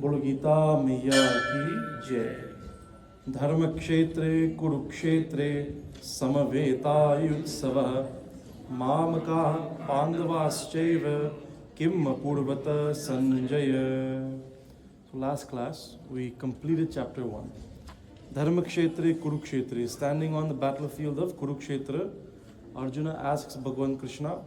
बोलो गीता मैया की जय। धर्म क्षेत्रे कुरुक्षेत्रे समवेतायुत्सवः मामका पांडवाश्चैव किम अपूर्वत Sanjay. So last class we completed chapter 1. Dharma Kshetre Kurukshetre. Standing on the battlefield of Kurukshetra, Arjuna asks Bhagwan Krishna,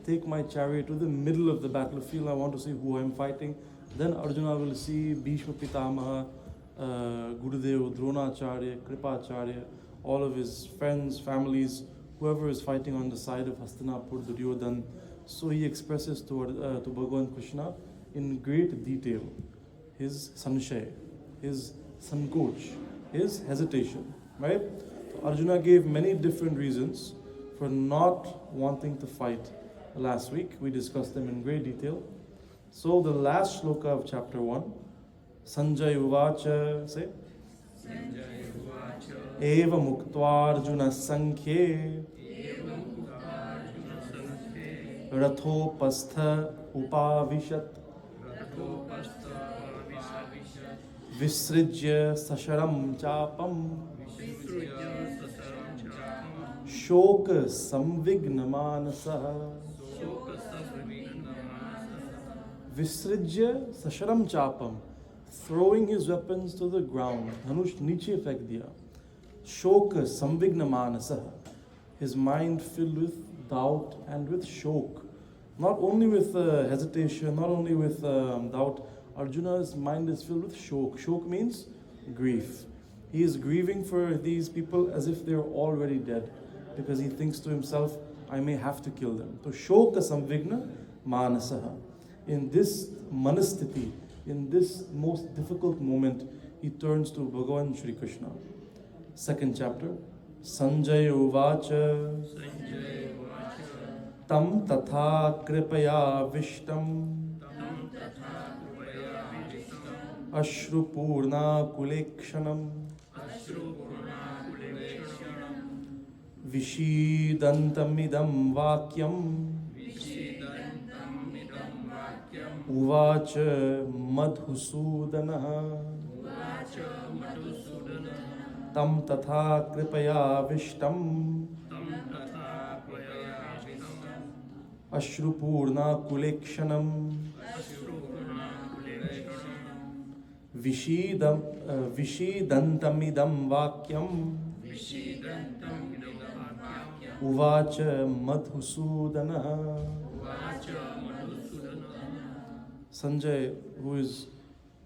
take my chariot to the middle of the battlefield. I want to see who I am fighting. Then Arjuna will see Bhishma Pitamaha, Gurudev, Dronacharya, Kripacharya, all of his friends, families, whoever is fighting on the side of Hastinapur, Duryodhan. So he expresses to Bhagwan Krishna in great detail his sanshay, his sankoch, his hesitation, right? So Arjuna gave many different reasons for not wanting to fight. Last week we discussed them in great detail. So the last shloka of chapter 1, Sanjay Uvacha, say, Eva Muktvarjuna Sankhye Rathopastha Upavishat Visrijya Sasharam Chapam Shoka Samvignamanasa Visrijya Sasharam Chapam, throwing his weapons to the ground. Dhanush niche fek diya. Shoka Samvignamanasa, his mind filled with doubt and with shok. Not only with hesitation, not only with doubt, Arjuna's mind is filled with shok. Shok means grief. He is grieving for these people as if they're already dead, because he thinks to himself, I may have to kill them. So Shoka Samvigna Manasaha. In this manasthiti, in this most difficult moment, he turns to Bhagavan Shri Krishna. Second chapter, Sanjay Uvacha Tam Tatha Kripaya Vishtam Ashru Purna Kulekshanam Vishidantamidam Vakyam Uvacha Madhusudanaha Tam Tatha Kripaya Vishtam Ashrupurna Kulekshanam Vishidantamidam Vakyam Uvacha Madhusudanaha. Sanjay, who is,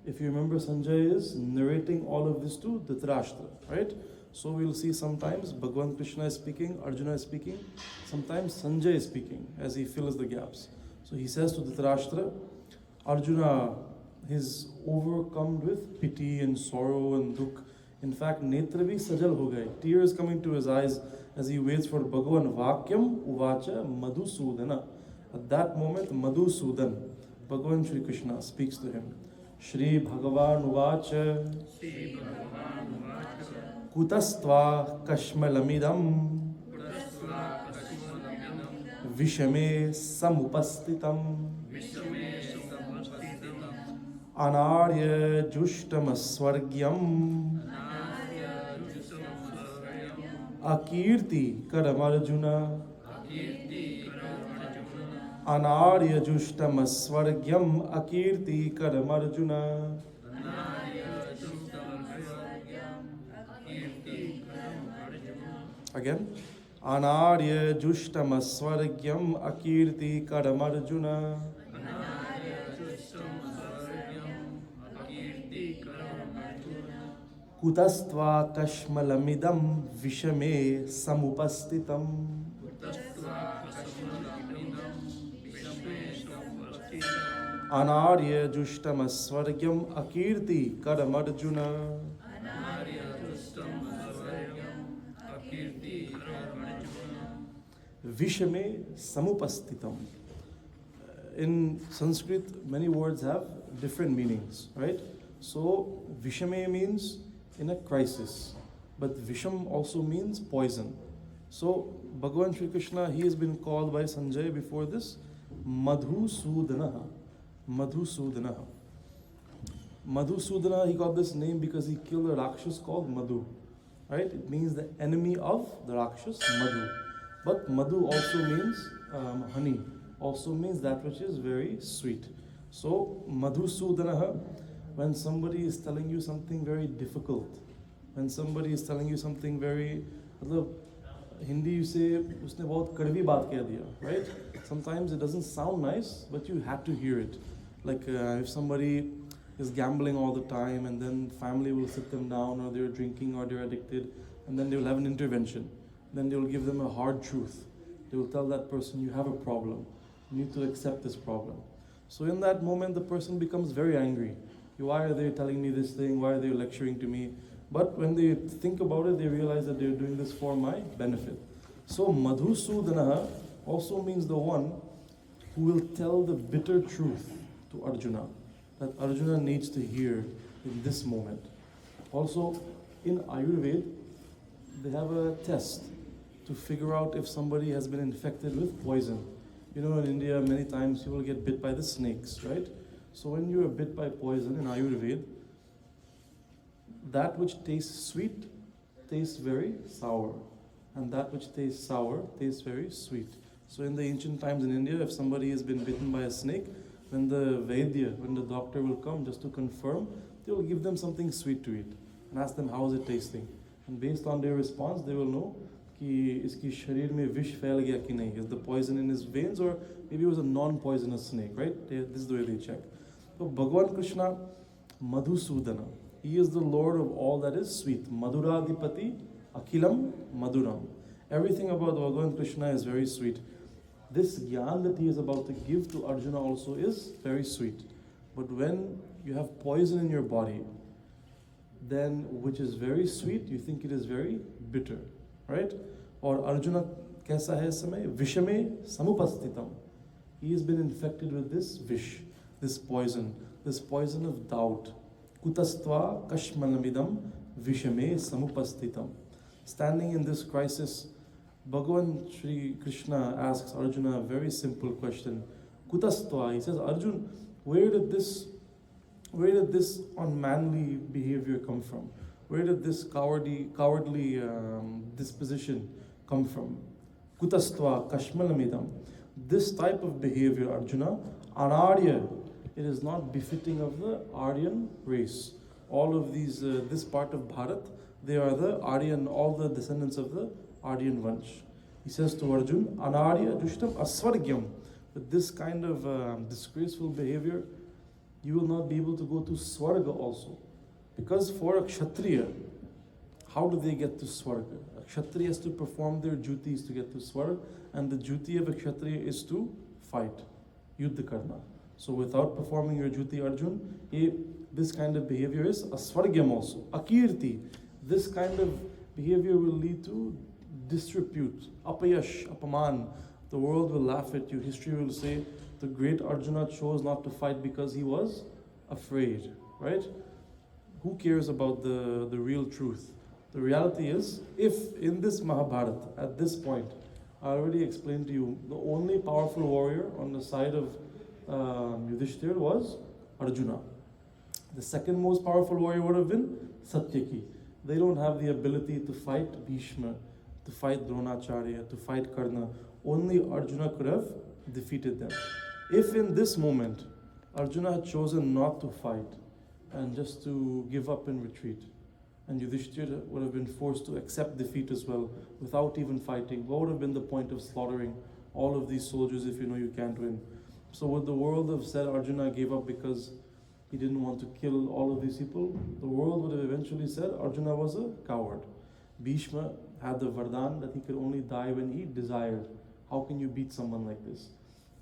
if you remember, Sanjay is narrating all of this to Dhanrajh, right? So we'll see sometimes Bhagwan Krishna is speaking, Arjuna is speaking, sometimes Sanjay is speaking as he fills the gaps. So he says to Dhanrajh, Arjuna is overcome with pity and sorrow and dukh. In fact, netra bhi sajal ho gaye, tears coming to his eyes as he waits for Bhagavan Vakyam Uvacha Madhusudana. At that moment, Madhusudan, Bhagavan Shri Krishna speaks to him. Shri Bhagavan Uvacha Kutastva Kashmalamidam Vishame Samupastitam Anarya Jushtamaswargyam Akirti Karamarjuna Anarya Jushtamaswargyam Akirti Karamarjuna. Again. Anarya Jushtamaswargyam Akirti Karamarjuna. Kutastva Kashmalamidam Vishame Samupastitam. Anarya Jushtamaswargyam Akirti Karamarjuna. Vishame Samupastitam. In Sanskrit, many words have different meanings, right? So, Vishame means in a crisis, but Visham also means poison. So, Bhagavan Shri Krishna, he has been called by Sanjay before this Madhusudanaha. Madhusudanaha. Madhusudana, he got this name because he killed a Rakshas called Madhu. Right? It means the enemy of the Rakshas, Madhu. But Madhu also means honey, also means that which is very sweet. So, Madhusudana, when somebody is telling you something very difficult, when somebody is telling you something very, मतलब Hindi you say, उसने बहुत कड़वी बात कह दिया, right? Sometimes it doesn't sound nice, but you have to hear it. Like if somebody is gambling all the time and then family will sit them down, or they're drinking or they're addicted, and then they will have an intervention. Then they will give them a hard truth. They will tell that person, you have a problem. You need to accept this problem. So in that moment, the person becomes very angry. Why are they telling me this thing? Why are they lecturing to me? But when they think about it, they realize that they're doing this for my benefit. So Madhusudana also means the one who will tell the bitter truth to Arjuna, that Arjuna needs to hear in this moment. Also, in Ayurveda, they have a test to figure out if somebody has been infected with poison. You know, in India, many times people get bit by the snakes, right? So when you are bit by poison in Ayurveda, that which tastes sweet tastes very sour, and that which tastes sour tastes very sweet. So in the ancient times in India, if somebody has been bitten by a snake, when the Vaidya, when the doctor will come just to confirm, they will give them something sweet to eat and ask them how is it tasting. And based on their response, they will know कि इसकी शरीर में विष फैल गया कि नहीं. Is the poison in his veins, or maybe it was a non-poisonous snake, right? This is the way they check. So Bhagavan Krishna, Madhusudana, he is the Lord of all that is sweet. Madhuradipati, Akhilam, Madhuram. Everything about Bhagavan Krishna is very sweet. This gyan that he is about to give to Arjuna also is very sweet. But when you have poison in your body, then which is very sweet, you think it is very bitter, right? Or Arjuna kaisa hai samay? Vishame samupastitam. He has been infected with this vish, this poison of doubt. Kutastva kashmanamidam vishame samupastitam. Standing in this crisis, Bhagavan Shri Krishna asks Arjuna a very simple question. Kutastva, he says, Arjun, where did this unmanly behavior come from? Where did this cowardly disposition come from? Kutastva kashmanamidam. This type of behavior, Arjuna, anarya, it is not befitting of the Aryan race. All of these, this part of Bharat, they are the Aryan, all the descendants of the Aryan Vansh. He says to Arjun, Anarya dushtam asvargyam. With this kind of disgraceful behavior, you will not be able to go to Swarga also. Because for a Kshatriya, how do they get to Swarga? A Kshatriya has to perform their duties to get to Swarga, and the duty of a Kshatriya is to fight, Yuddha karna. So without performing your duty, Arjun, this kind of behavior is asvargyam also. Akirti, this kind of behavior will lead to disrepute, apayash, apaman. The world will laugh at you. History will say, the great Arjuna chose not to fight because he was afraid, right? Who cares about the real truth? The reality is, if in this Mahabharata, at this point, I already explained to you, the only powerful warrior on the side of Yudhishthir was Arjuna. The second most powerful warrior would have been Satyaki. They don't have the ability to fight Bhishma, to fight Dronacharya, to fight Karna. Only Arjuna could have defeated them. If in this moment, Arjuna had chosen not to fight and just to give up and retreat, and Yudhishthir would have been forced to accept defeat as well without even fighting, what would have been the point of slaughtering all of these soldiers if you know you can't win? So would the world have said Arjuna gave up because he didn't want to kill all of these people? The world would have eventually said Arjuna was a coward. Bhishma had the Vardhan that he could only die when he desired. How can you beat someone like this?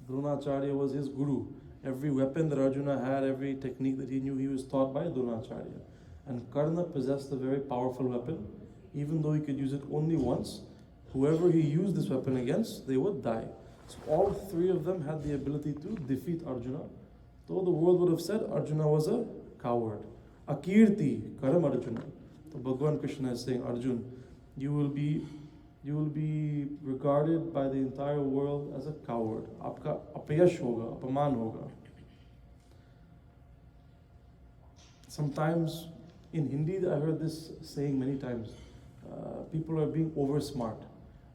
Dronacharya was his guru. Every weapon that Arjuna had, every technique that he knew, he was taught by Dronacharya. And Karna possessed a very powerful weapon. Even though he could use it only once, whoever he used this weapon against, they would die. So all three of them had the ability to defeat Arjuna. Though the world would have said Arjuna was a coward. Akirti, Karam Arjuna. So Bhagavan Krishna is saying, Arjun, you will be regarded by the entire world as a coward. Aapka apayash hoga, apaman hoga. Sometimes in Hindi, I heard this saying many times. People are being over smart,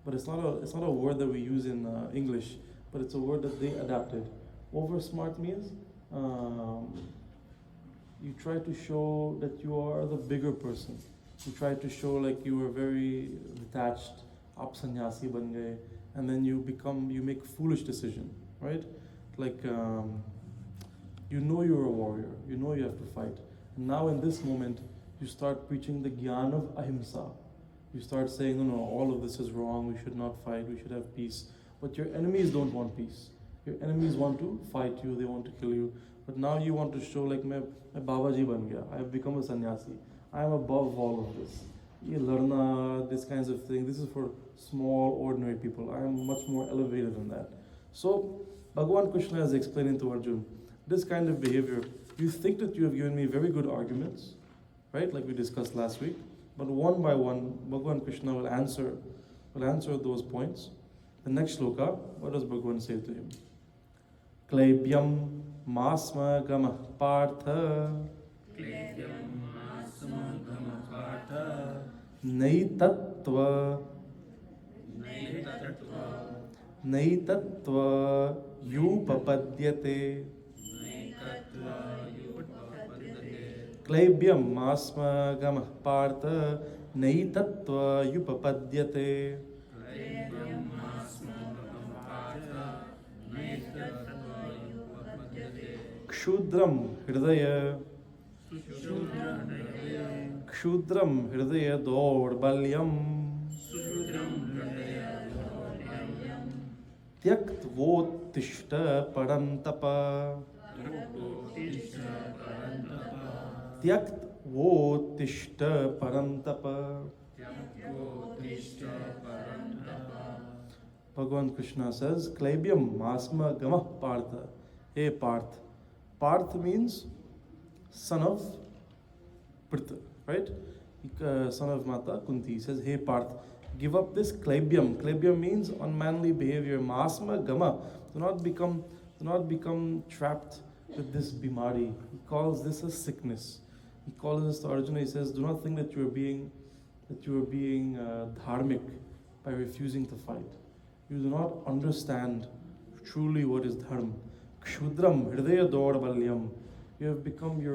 but it's not a word that we use in English, but it's a word that they adapted. Over smart means you try to show that you are the bigger person. You try to show like you are very detached, aap sannyasi ban gaye, and then you make foolish decision, right? Like you know you're a warrior, you know you have to fight. And now in this moment, you start preaching the gyan of ahimsa. You start saying, no, all of this is wrong, we should not fight, we should have peace. But your enemies don't want peace. Your enemies want to fight you, they want to kill you. But now you want to show like, main Babaji ban gaya, I have become a sannyasi. I am above all of this. Ye larna, this kinds of thing, this is for small, ordinary people. I am much more elevated than that. So, Bhagavan Krishna is explaining to Arjun, this kind of behavior, you think that you have given me very good arguments, right? Like we discussed last week. But one by one, Bhagavan Krishna will answer those points. The next sloka, what does Bhagavan say to him? Klebhyam masma gamah partha naitatva yupapadyate Klebhyam masma gamah partha naitatva yupapadyate Kshudram hridaya dorbalyam Tyaktvotishta parantapa Tyaktvotishta parantapa Bhagavan Krishna says, Klebhyam masma gamah partha. Hey Parth. Parth means son of Pritha, right? Son of Mata Kunti. He says, hey Parth, give up this klebhyam. Klebhyam means unmanly behavior. Masma gama. Do not become trapped with this bimari. He calls this a sickness. He calls this to Arjuna. He says, do not think that you are being dharmic by refusing to fight. You do not understand truly what is dharma. Kshudram hridaya dorbalyam. Your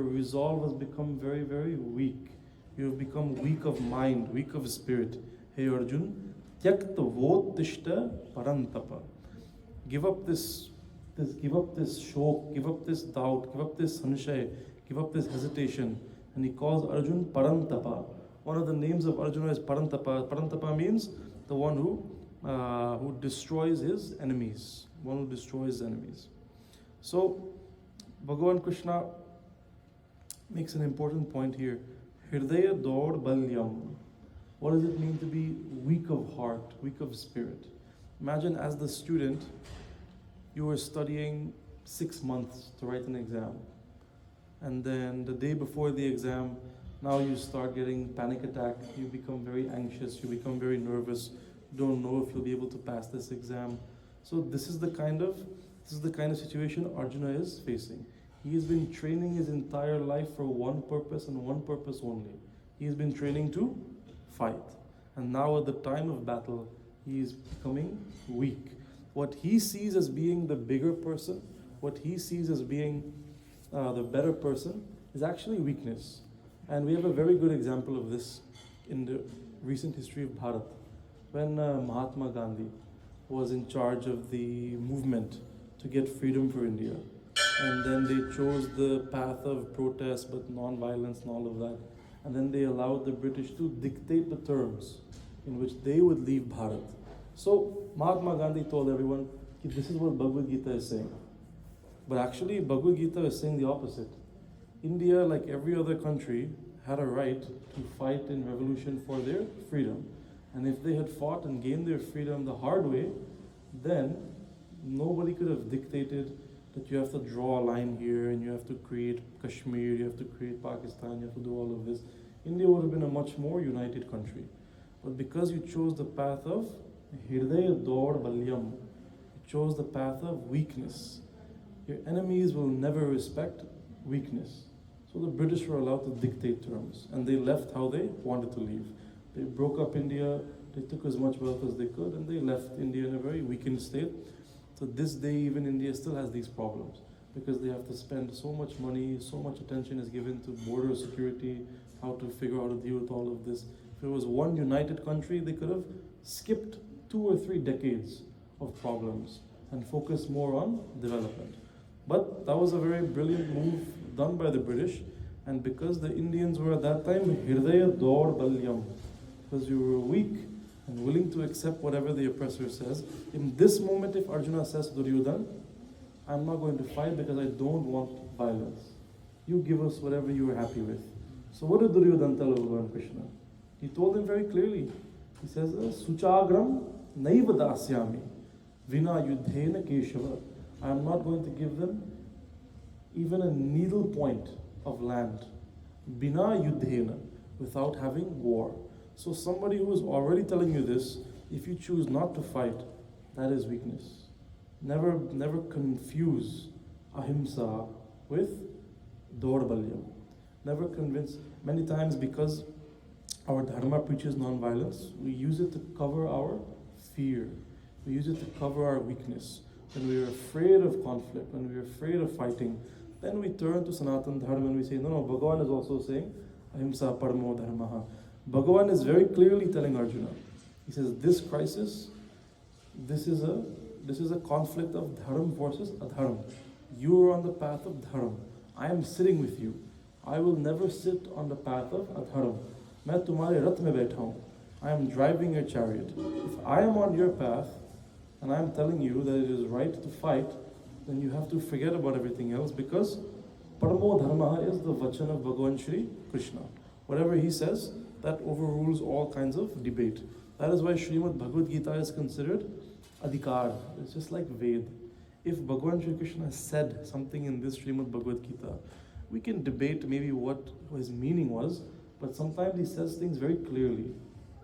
resolve has become very, very weak. You have become weak of mind, weak of spirit. Hey Arjun, tyakta votishta parantapa. Give up this shok, give up this doubt, give up this sanshay, give up this hesitation. And he calls Arjun Parantapa. One of the names of Arjuna is Parantapa. Parantapa means the one who destroys his enemies. One who destroys his enemies. So, Bhagavan Krishna makes an important point here. Hridaya Dor Balyam. What does it mean to be weak of heart, weak of spirit? Imagine as the student, you were studying 6 months to write an exam. And then the day before the exam, now you start getting panic attack, you become very anxious, you become very nervous, don't know if you'll be able to pass this exam. So this is the kind of situation Arjuna is facing. He has been training his entire life for one purpose and one purpose only. He has been training to fight. And now at the time of battle, he is becoming weak. What he sees as being the bigger person, what he sees as being the better person, is actually weakness. And we have a very good example of this in the recent history of Bharat. When Mahatma Gandhi was in charge of the movement to get freedom for India, and then they chose the path of protest but non-violence and all of that, and then they allowed the British to dictate the terms in which they would leave Bharat. So Mahatma Gandhi told everyone, this is what Bhagavad Gita is saying. But actually Bhagavad Gita is saying the opposite. India, like every other country, had a right to fight in revolution for their freedom. And if they had fought and gained their freedom the hard way, then nobody could have dictated that you have to draw a line here and you have to create Kashmir, you have to create Pakistan, you have to do all of this. India would have been a much more united country. But because you chose the path of Hirdaya Dor Balyam, you chose the path of weakness. Your enemies will never respect weakness. So the British were allowed to dictate terms, and they left how they wanted to leave. They broke up India, they took as much wealth as they could, and they left India in a very weakened state. So this day, even India still has these problems, because they have to spend so much money, so much attention is given to border security, how to figure out how to deal with all of this. If it was one united country, they could have skipped 2 or 3 decades of problems and focused more on development. But that was a very brilliant move done by the British, and because the Indians were at that time Hirdaya Dor Balyam, because you were weak and willing to accept whatever the oppressor says. In this moment, if Arjuna says to Duryodhana, I'm not going to fight because I don't want violence. You give us whatever you are happy with. So what did Duryodhana tell Bhagavan Krishna? He told him very clearly. He says, Suchagram naiva dasyami vina yudhena keshava. I am not going to give them even a needle point of land. Bina yudhena, without having war. So somebody who is already telling you this, if you choose not to fight, that is weakness. Never confuse ahimsa with dorbalyam. Never convince. Many times, because our dharma preaches non-violence, we use it to cover our fear. We use it to cover our weakness. When we are afraid of conflict, when we are afraid of fighting, then we turn to Sanatan Dharma and we say, no, Bhagavan is also saying ahimsa paramo dharmaha. Bhagavan is very clearly telling Arjuna. He says, this crisis, this is a conflict of dharma versus adharma. You are on the path of dharma. I am sitting with you. I will never sit on the path of adharma. मैं तुम्हारे रथ में बैठा हूँ. I am driving your chariot. If I am on your path and I am telling you that it is right to fight, then you have to forget about everything else, because Paramo Dharma is the vachan of Bhagavan Shri Krishna. Whatever he says, that overrules all kinds of debate. That is why Srimad Bhagavad Gita is considered adhikar. It's just like Ved. If Bhagavan Shri Krishna has said something in this Srimad Bhagavad Gita, we can debate maybe what his meaning was, but sometimes he says things very clearly.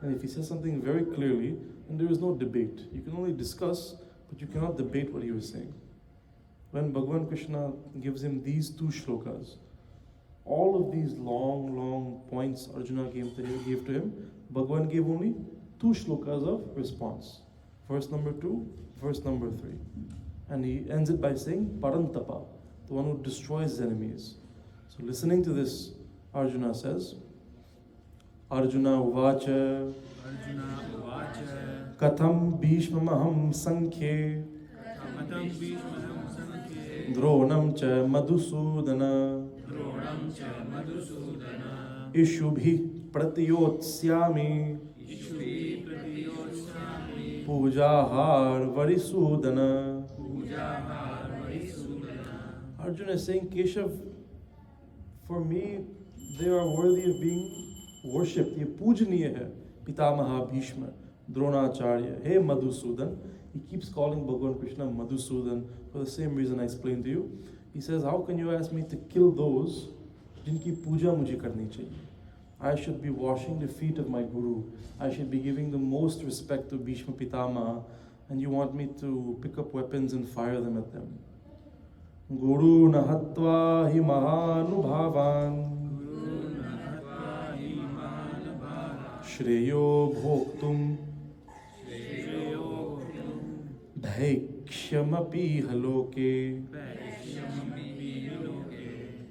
And if he says something very clearly, then there is no debate. You can only discuss, but you cannot debate what he was saying. When Bhagavan Krishna gives him these 2 shlokas, all of these long points Arjuna gave to him, Bhagavan gave only 2 shlokas of response. Verse number 2, verse number 3. And he ends it by saying, Parantapa, the one who destroys his enemies. So listening to this, Arjuna says, Arjuna uvacha katham bhishmamaham sankhye dronam cha madhusudana ishubhi pratiyotsyami pujahar varisudana. Arjuna is saying, Keshav, for me, they are worthy of being worshipped. Ye pujaniya hai. Pitamaha Bhishma, Dronacharya, hey Madhusudan. He keeps calling Bhagavan Krishna Madhusudan for the same reason I explained to you. He says, how can you ask me to kill those jinki puja mujhe karni chahiye? I should be washing the feet of my Guru. I should be giving the most respect to Bhishma Pitamaha, and you want me to pick up weapons and fire them at them. Guru nahatva hi mahanubhavan Shreyo bhoktum dhaikshyamapi haloke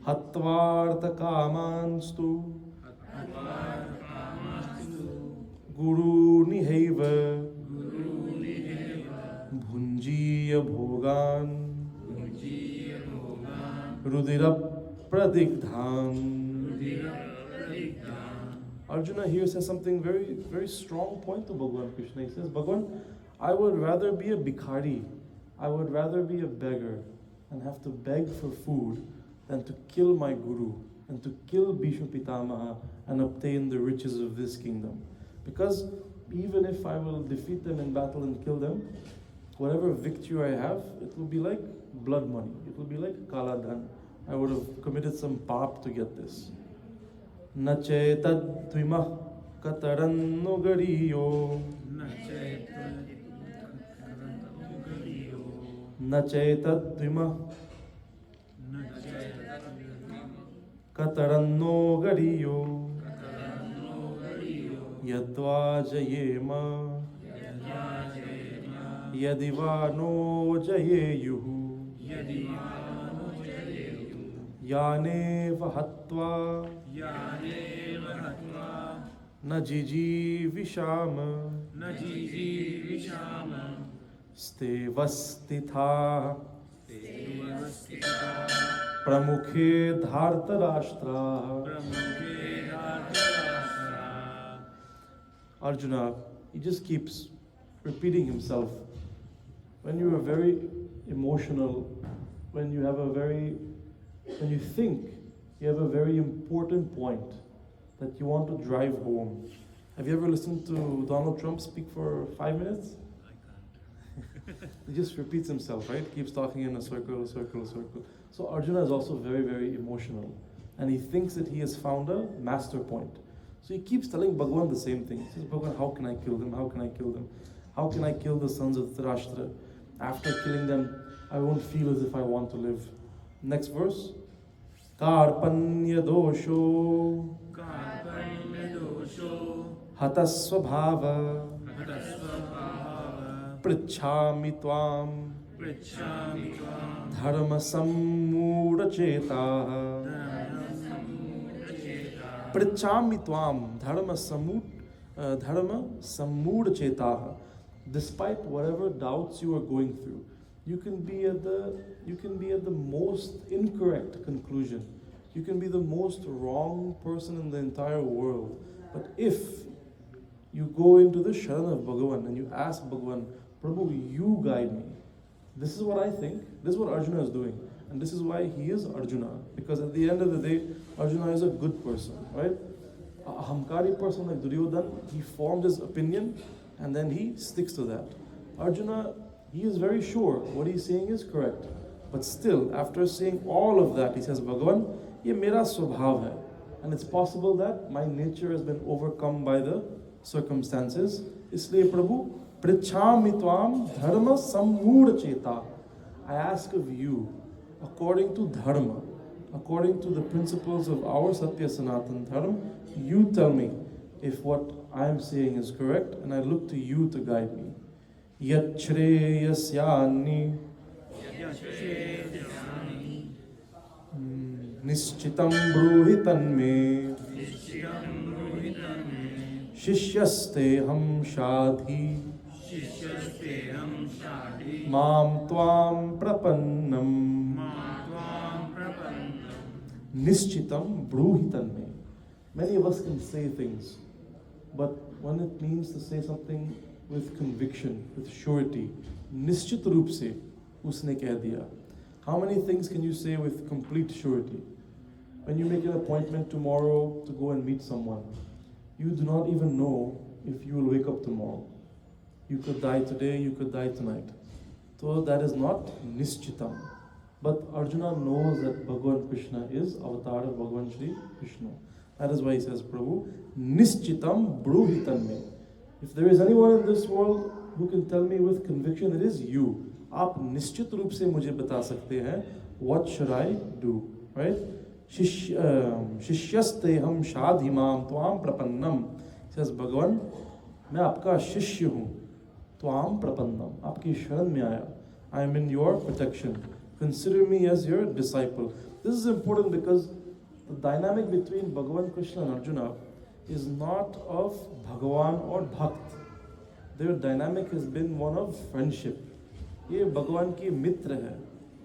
hatvarta kamanstu Guru nihaiva bhunjiya bhogan rudira pradigdhan. Arjuna here says something very strong point to Bhagavan Krishna. He says, Bhagavan, I would rather be a bhikhari, I would rather be a beggar and have to beg for food than to kill my Guru and to kill Bhishma Pitamaha and obtain the riches of this kingdom. Because even if I will defeat them in battle and kill them, whatever victory I have, it will be like blood money. It will be like kala dhan. I would have committed some pap to get this. Nachetad tvimah kataranno gariyo Nachetad tvimah Kataranno gariyo Yadva jayema Yadiva no jayeyuhu Yane vahatva Najiji vishama Stevastitha Pramukhe dhartarashtra. Arjuna, he just keeps repeating himself. When you are very emotional, when you think you have a very important point that you want to drive home. Have you ever listened to Donald Trump speak for 5 minutes? I can't. He just repeats himself, right? Keeps talking in a circle, a circle, a circle. So Arjuna is also very, very emotional. And he thinks that he has found a master point. So he keeps telling Bhagavan the same thing. He says, Bhagavan, how can I kill them? How can I kill them? How can I kill the sons of Dhritarashtra? After killing them, I won't feel as if I want to live. Next verse. Karpanya dosho hatasvabhava Prichhami tvam dharma sammudachetaha Prichhami tvam dharma sammudachetaha. Despite whatever doubts you are going through, you can be at the most incorrect conclusion. You can be the most wrong person in the entire world. But if you go into the Sharan of Bhagavan and you ask Bhagavan, Prabhu, you guide me. This is what I think. This is what Arjuna is doing. And this is why he is Arjuna. Because at the end of the day, Arjuna is a good person, right? A ahamkari person like Duryodhan, he formed his opinion and then he sticks to that. Arjuna, he is very sure what he's saying is correct. But still, after saying all of that, he says, Bhagavan, ye mera swabhav hai. And it's possible that my nature has been overcome by the circumstances. Isliye Prabhu, prichhami tvam dharma sammud cheta. I ask of you, according to dharma, according to the principles of our Satya Sanatan Dharma, you tell me if what I am saying is correct, and I look to you to guide me. Yat shreyasyani Nishchitam bruhi tanme Shishyaste ham shadhi Mam tvam prapannam Nishchitam bruhi tanme. Many of us can say things, but when it means to say something with conviction, with surety, Nishchit roop se usne keh diya. How many things can you say with complete surety? When you make an appointment tomorrow to go and meet someone, you do not even know if you will wake up tomorrow. You could die today, you could die tonight. So that is not Nishchitam. But Arjuna knows that Bhagavan Krishna is avatar of Bhagavan Shri Krishna. That is why he says, Prabhu, Nishchitam bruhitanme. If there is anyone in this world who can tell me with conviction, it is you. आप निश्चित रूप से मुझे बता सकते हैं what should I do, right? शिष्यस्ते हम शाधिमाम त्वाम प्रपन्नम. says भगवान, मैं आपका शिष्य हूँ, त्वाम प्रपन्नम, आपकी शरण में आया. I am in your protection. Consider me as your disciple. This is important because the dynamic between Bhagavan Krishna and Arjuna is not of Bhagavan or Bhakt. Their dynamic has been one of friendship. ये भगवान की मित्र है,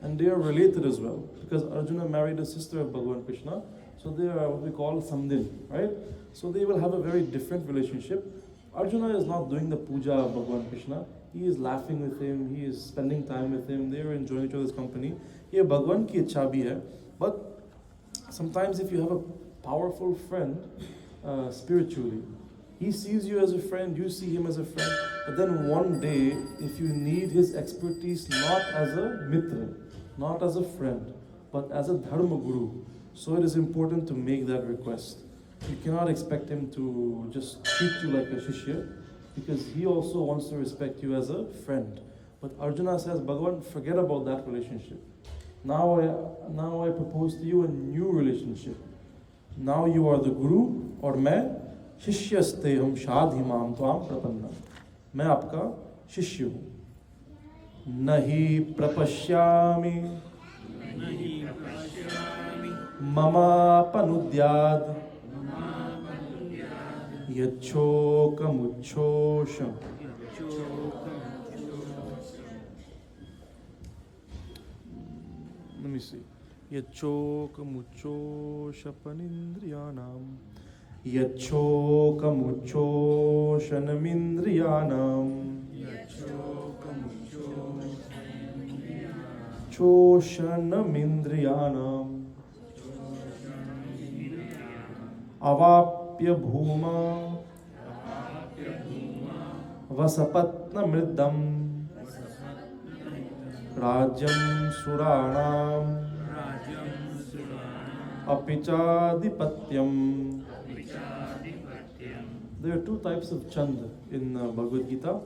and they are related as well because Arjuna married a sister of Bhagavan Krishna, so they are what we call samdin, right? So they will have a very different relationship. Arjuna is not doing the puja of Bhagavan Krishna. He is laughing with him, he is spending time with him, they are enjoying each other's company. ये भगवान की इच्छा भी है. But sometimes if you have a powerful friend spiritually, he sees you as a friend, you see him as a friend, but then one day, if you need his expertise not as a mitra, not as a friend, but as a dharma guru, so it is important to make that request. You cannot expect him to just treat you like a shishya, because he also wants to respect you as a friend. But Arjuna says, Bhagavan, forget about that relationship. Now I propose to you a new relationship. Now you are the Guru, और मैं शिष्यस्ते हम शाधिमाम त्वाम प्रपन्नम. मैं आपका शिष्य हूँ. नहीं प्रपश्यामि ममापनुद्याद यच्छोकमुच्छोषम्. Let me see. Yachokumuchoshapanindriyanam. Yachokumuchoshanamindriyanam. Choshanamindriyanam. Avapya bhuma vasapatnamriddam. Rajam Suranam Apichadipatyam. There are two types of chand in Bhagavad Gita.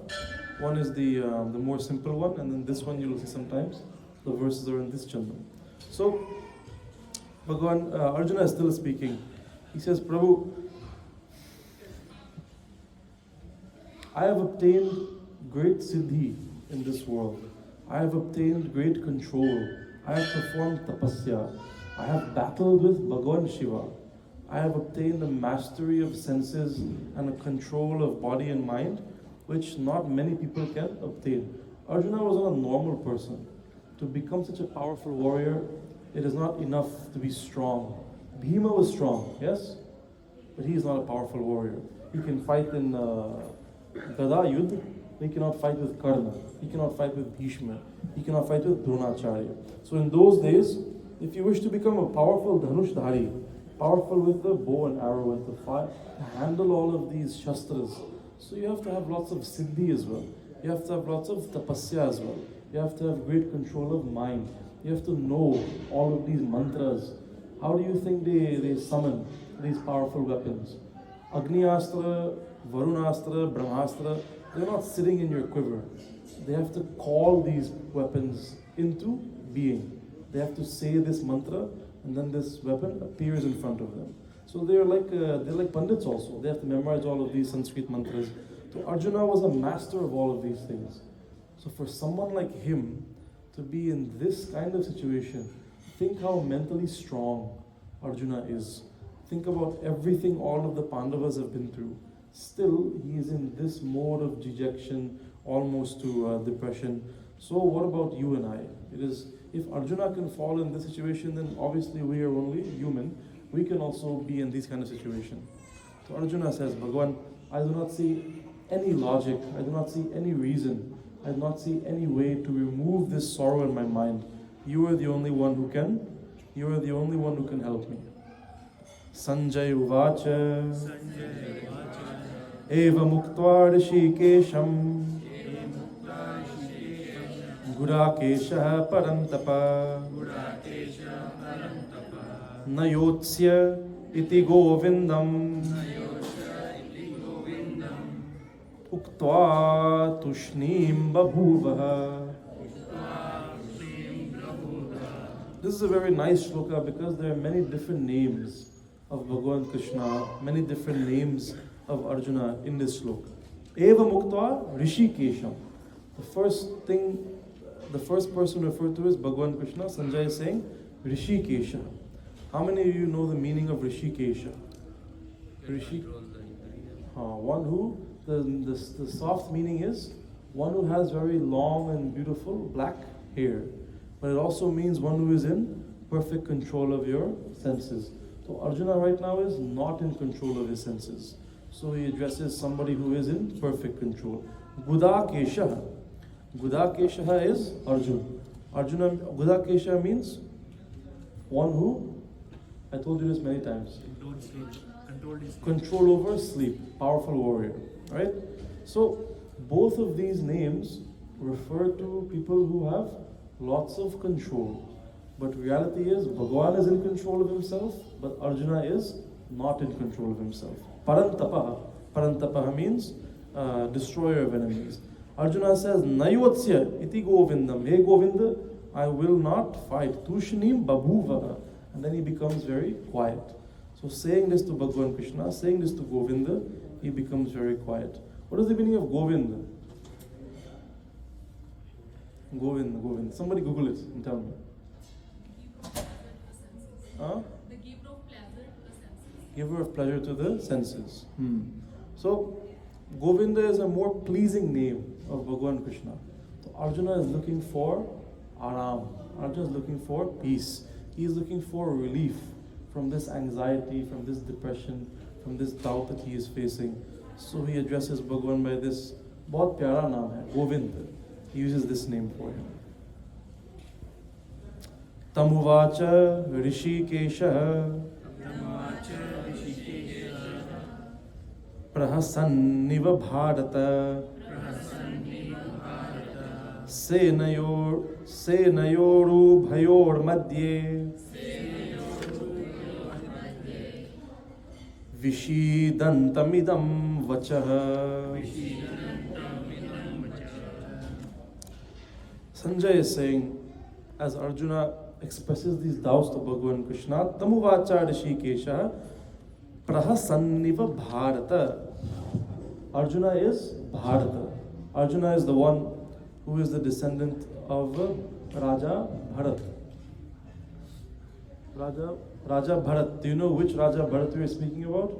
One is the more simple one, and then this one you'll see sometimes the verses are in this chandam. So Bhagavan Arjuna is still speaking. He says, Prabhu, I have obtained great siddhi in this world. I have obtained great control. I have performed tapasya. I have battled with Bhagavan Shiva. I have obtained a mastery of senses and a control of body and mind, which not many people can obtain. Arjuna was not a normal person. To become such a powerful warrior, it is not enough to be strong. Bhima was strong, yes? But he is not a powerful warrior. He can fight in Gada Yudh. He cannot fight with Karna. He cannot fight with Bhishma. He cannot fight with Dronacharya. So in those days, if you wish to become a powerful Dhanushdhari, powerful with the bow and arrow and the fire, to handle all of these shastras, so you have to have lots of siddhi as well. You have to have lots of tapasya as well. You have to have great control of mind. You have to know all of these mantras. How do you think they summon these powerful weapons? Agni Astra, Varunastra, Brahmastra, they're not sitting in your quiver. They have to call these weapons into being. They have to say this mantra, and then this weapon appears in front of them. So they're like pandits also. They have to memorize all of these Sanskrit mantras. So Arjuna was a master of all of these things. So for someone like him to be in this kind of situation, think how mentally strong Arjuna is. Think about everything all of the Pandavas have been through. Still, he is in this mode of dejection, almost to depression. So what about you and I? It is, if Arjuna can fall in this situation, then obviously we are only human. We can also be in this kind of situation. So Arjuna says, Bhagavan, I do not see any logic, I do not see any reason, I do not see any way to remove this sorrow in my mind. You are the only one who can help me. Sanjay Uvacha Eva Muktva Rishikesham Gurakesha Parantapa Nayotsya Iti Govindam Uktva Tushnim Babhuvaha. This is a very nice shloka because there are many different names of Bhagavan Krishna, many different names of Arjuna in this shloka. Eva Muktva Rishikesham. The first person referred to is Bhagavan Krishna. Sanjay is saying Rishikesha. How many of you know the meaning of Rishikesha? One who, the soft meaning is one who has very long and beautiful black hair. But it also means one who is in perfect control of your senses. So Arjuna right now is not in control of his senses. So he addresses somebody who is in perfect control. Gudakesha. Gudakesha is Arjuna. Gudakesha means one who, I told you this many times, control over sleep, powerful warrior. Right? So both of these names refer to people who have lots of control. But reality is, Bhagavan is in control of himself, but Arjuna is not in control of himself. Parantapaha. Parantapaha means destroyer of enemies. Arjuna says, Nayotsya iti Govindam. Hey Govinda, I will not fight. Tushnim babhuvaha. And then he becomes very quiet. So So saying this to Bhagavan Krishna, saying this to Govinda, he becomes very quiet. What is the meaning of Govinda? Govinda. Somebody Google it and tell me. Huh? The giver of pleasure to the senses. Giver of pleasure to the senses. So, Govinda is a more pleasing name of Bhagavan Krishna. So Arjuna is looking for aram. Arjuna is looking for peace. He is looking for relief from this anxiety, from this depression, from this doubt that he is facing. So he addresses Bhagavan by this बहुत प्यारा नाम है, Govinda. He uses this name for him. Tamuvacha Rishikesha Prahasanniva Bharata Senayoru Bhayor Madhye Vishidantamidam Vachaha. Sanjay is saying, as Arjuna expresses these doubts to Bhagavan Krishna, Tamuvacha Rishikesha Prahasanniva Bharata. Arjuna is Bharata. Arjuna is the one who is the descendant of Raja Bharat. Raja Bharat. Do you know which Raja Bharat we are speaking about?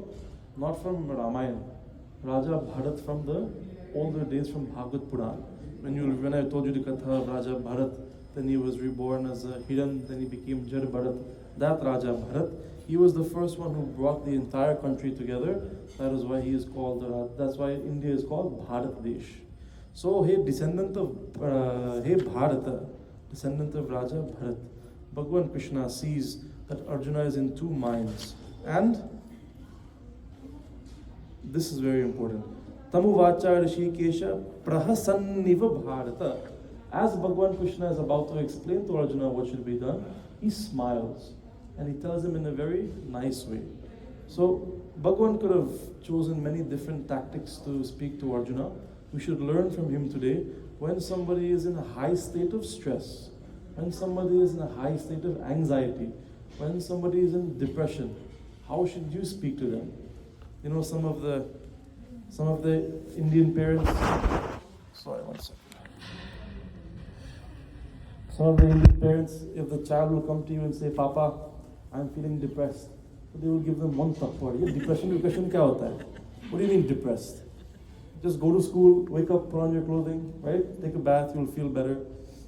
Not from Ramayana. Raja Bharat from the older days from Bhagavad Puran. When I told you the Katha of Raja Bharat, then he was reborn as a Hiran, then he became Jar Bharat. That Raja Bharat, he was the first one who brought the entire country together. That is why he is called, that's why India is called Bharat Desh. So, descendant of Bharata, descendant of Raja Bharat, Bhagavan Krishna sees that Arjuna is in two minds. And this is very important. Tamuvacha Rishikesha Prahasanniva Bharata. As Bhagavan Krishna is about to explain to Arjuna what should be done, he smiles and he tells him in a very nice way. So Bhagavan could have chosen many different tactics to speak to Arjuna. We should learn from him today when somebody is in a high state of stress, when somebody is in a high state of anxiety, when somebody is in depression, how should you speak to them? You know, some of the Indian parents, sorry, one second. Some of the Indian parents, if the child will come to you and say, Papa, I'm feeling depressed, so they will give them one thapad. Depression kya hota hai? What do you mean depressed? Just go to school, wake up, put on your clothing, right? Take a bath, you'll feel better.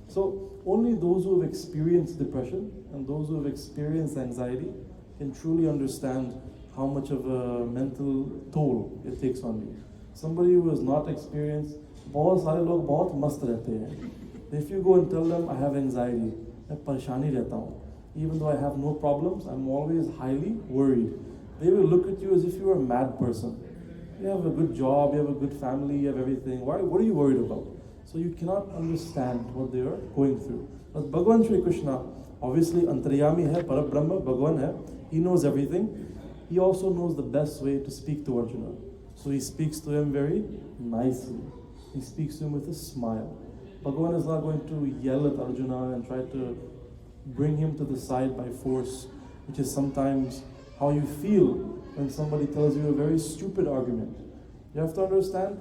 So only those who have experienced depression and those who have experienced anxiety can truly understand how much of a mental toll it takes on you. Somebody who has not experienced, बहुत सारे लोग बहुत मस्त रहते हैं. If you go and tell them I have anxiety, मैं परेशानी रहता हूँ, even though I have no problems, I'm always highly worried. They will look at you as if you are a mad person. You have a good job, you have a good family, you have everything. What are you worried about? So you cannot understand what they are going through. But Bhagavan Shri Krishna, obviously Antaryami hai, Parabrahma, Bhagavan hai. He knows everything. He also knows the best way to speak to Arjuna. So he speaks to him very nicely. He speaks to him with a smile. Bhagavan is not going to yell at Arjuna and try to bring him to the side by force, which is sometimes how you feel when somebody tells you a very stupid argument. You have to understand,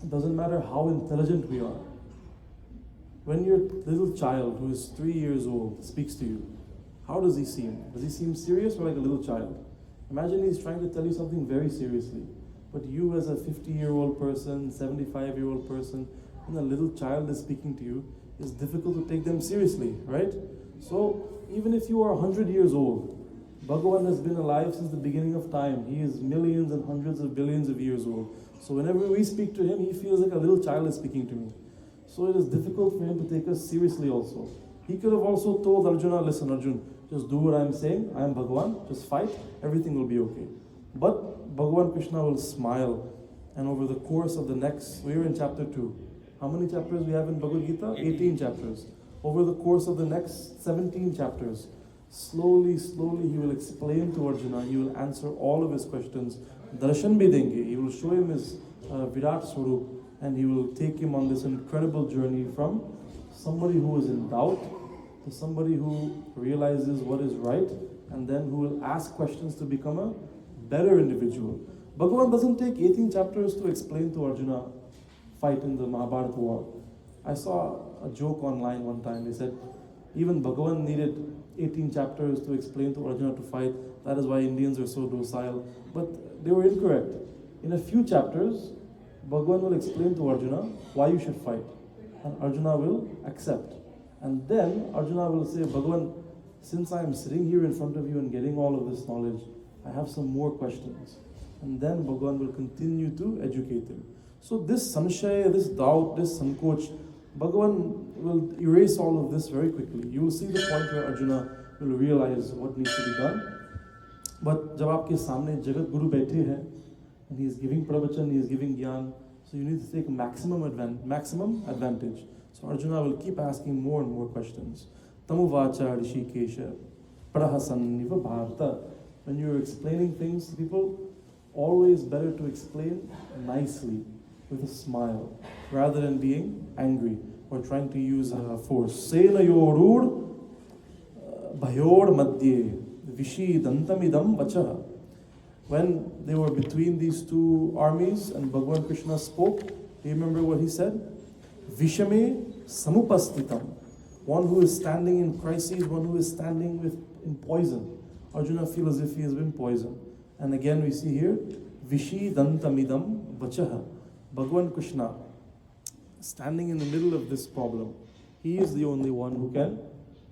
it doesn't matter how intelligent we are. When your little child who is 3 years old speaks to you, how does he seem? Does he seem serious or like a little child? Imagine he's trying to tell you something very seriously. But you as a 50-year-old person, 75-year-old person, when a little child is speaking to you, it's difficult to take them seriously, right? So even if you are 100 years old, Bhagavan has been alive since the beginning of time. He is millions and hundreds of billions of years old. So whenever we speak to him, he feels like a little child is speaking to me. So it is difficult for him to take us seriously also. He could have also told Arjuna, listen Arjun, just do what I'm saying, I am Bhagavan, just fight, everything will be okay. But Bhagavan Krishna will smile, and over the course of the next, we are in chapter 2. How many chapters we have in Bhagavad Gita? 18 chapters. Over the course of the next 17 chapters, slowly he will explain to Arjuna, he will answer all of his questions. Darshan bhi denge, he will show him his Virat Swarup, and he will take him on this incredible journey from somebody who is in doubt to somebody who realizes what is right and then who will ask questions to become a better individual. Bhagavan doesn't take 18 chapters to explain to Arjuna fight in the Mahabharata war. I saw a joke online one time. They said even Bhagavan needed 18 chapters to explain to Arjuna to fight. That is why Indians are so docile. But they were incorrect. In a few chapters, Bhagavan will explain to Arjuna why you should fight. And Arjuna will accept. And then Arjuna will say, Bhagavan, since I am sitting here in front of you and getting all of this knowledge, I have some more questions. And then Bhagavan will continue to educate him. So this sanshaya, this doubt, this sankoch, Bhagavan will erase all of this very quickly. You will see the point where Arjuna will realize what needs to be done. But जब आपके सामने जगत गुरु बैठे हैं, and he is giving pravachan, he is giving gyan, so you need to take maximum advantage. So Arjuna will keep asking more and more questions. Tamuvacha Rishikesha Prahasanniva Bharata. When you're explaining things to people, always better to explain nicely, with a smile, rather than being angry or trying to use force. Sena yorur bhayor madhye vishi dantamidam vacha. When they were between these two armies and Bhagavan Krishna spoke, do you remember what he said? Vishame samupastitam. One who is standing in crises, one who is standing in poison. Arjuna feels as if he has been poisoned. And again we see here, Vishi dantamidam vachaha. Bhagavan Krishna, standing in the middle of this problem, he is the only one who can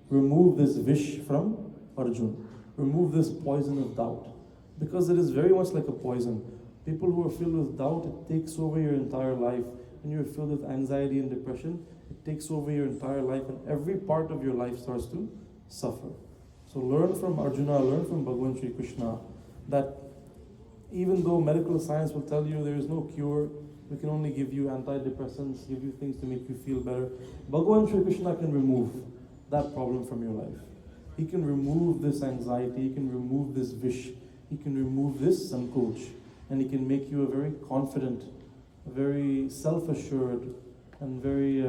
remove this vish from Arjuna, remove this poison of doubt. Because it is very much like a poison. People who are filled with doubt, it takes over your entire life. When you're filled with anxiety and depression, it takes over your entire life, and every part of your life starts to suffer. So learn from Arjuna, learn from Bhagavan Shri Krishna, that even though medical science will tell you there is no cure, we can only give you antidepressants, give you things to make you feel better, Bhagavan Shri Krishna can remove that problem from your life. He can remove this anxiety, he can remove this wish, he can remove this sankoch, and he can make you a very confident, a very self-assured, and very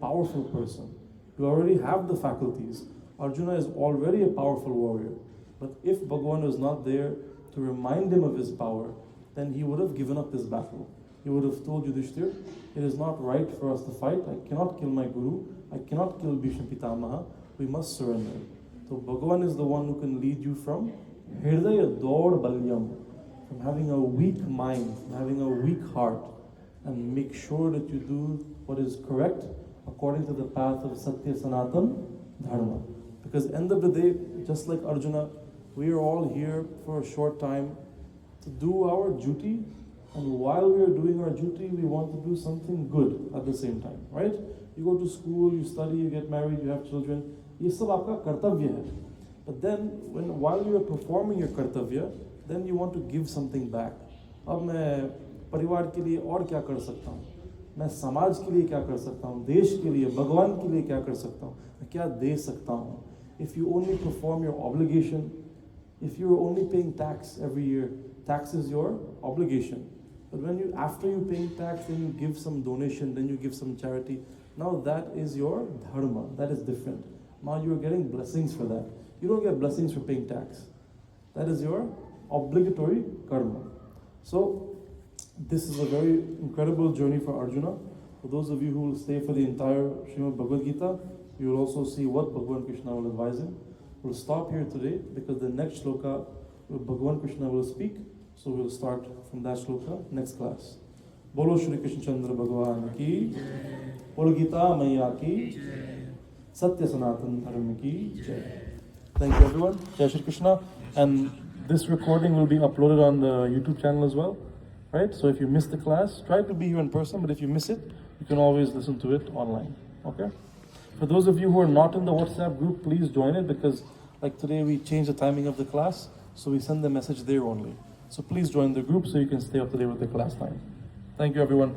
powerful person. You already have the faculties. Arjuna is already a powerful warrior. But if Bhagavan was not there to remind him of his power, then he would have given up this battle. He would have told Yudhishthir, it is not right for us to fight. I cannot kill my guru. I cannot kill Bhishma Pitamaha. We must surrender. So Bhagavan is the one who can lead you from Hirdaya Dor Balyam, from having a weak mind, from having a weak heart, and make sure that you do what is correct according to the path of Satya Sanatan Dharma. Because end of the day, just like Arjuna, we are all here for a short time to do our duty, and while we are doing our duty, we want to do something good at the same time, right? You go to school, you study, you get married, you have children. ये सब आपका कर्तव्य है. But then, while you are performing your कर्तव्य, then you want to give something back. अब मैं परिवार के लिए और क्या कर सकता हूँ? मैं समाज के लिए क्या कर सकता हूँ? देश के लिए, भगवान के लिए क्या कर सकता हूँ? मैं क्या दे सकता हूँ? If you only perform your obligation, if you're only paying tax every year, tax is your obligation. But when you, after you paying tax, then you give some donation, then you give some charity. Now that is your dharma. That is different. Now you are getting blessings for that. You don't get blessings for paying tax. That is your obligatory karma. So this is a very incredible journey for Arjuna. For those of you who will stay for the entire Srimad Bhagavad Gita, you will also see what Bhagavan Krishna will advise him. We'll stop here today because the next shloka, Bhagavan Krishna will speak. So we'll start from that shloka next class. Bolo Shri Krishna Chandra Bhagavan ki, Bolo Gita Maya ki, Satya Sanatan Dharma ki Jai. Thank you everyone. Jai Shri Krishna. And this recording will be uploaded on the YouTube channel as well. Right? So if you missed the class, try to be here in person, but if you miss it, you can always listen to it online. Okay? For those of you who are not in the WhatsApp group, please join it because like today we changed the timing of the class, so we send the message there only. So please join the group so you can stay up to date with the class time. Thank you everyone.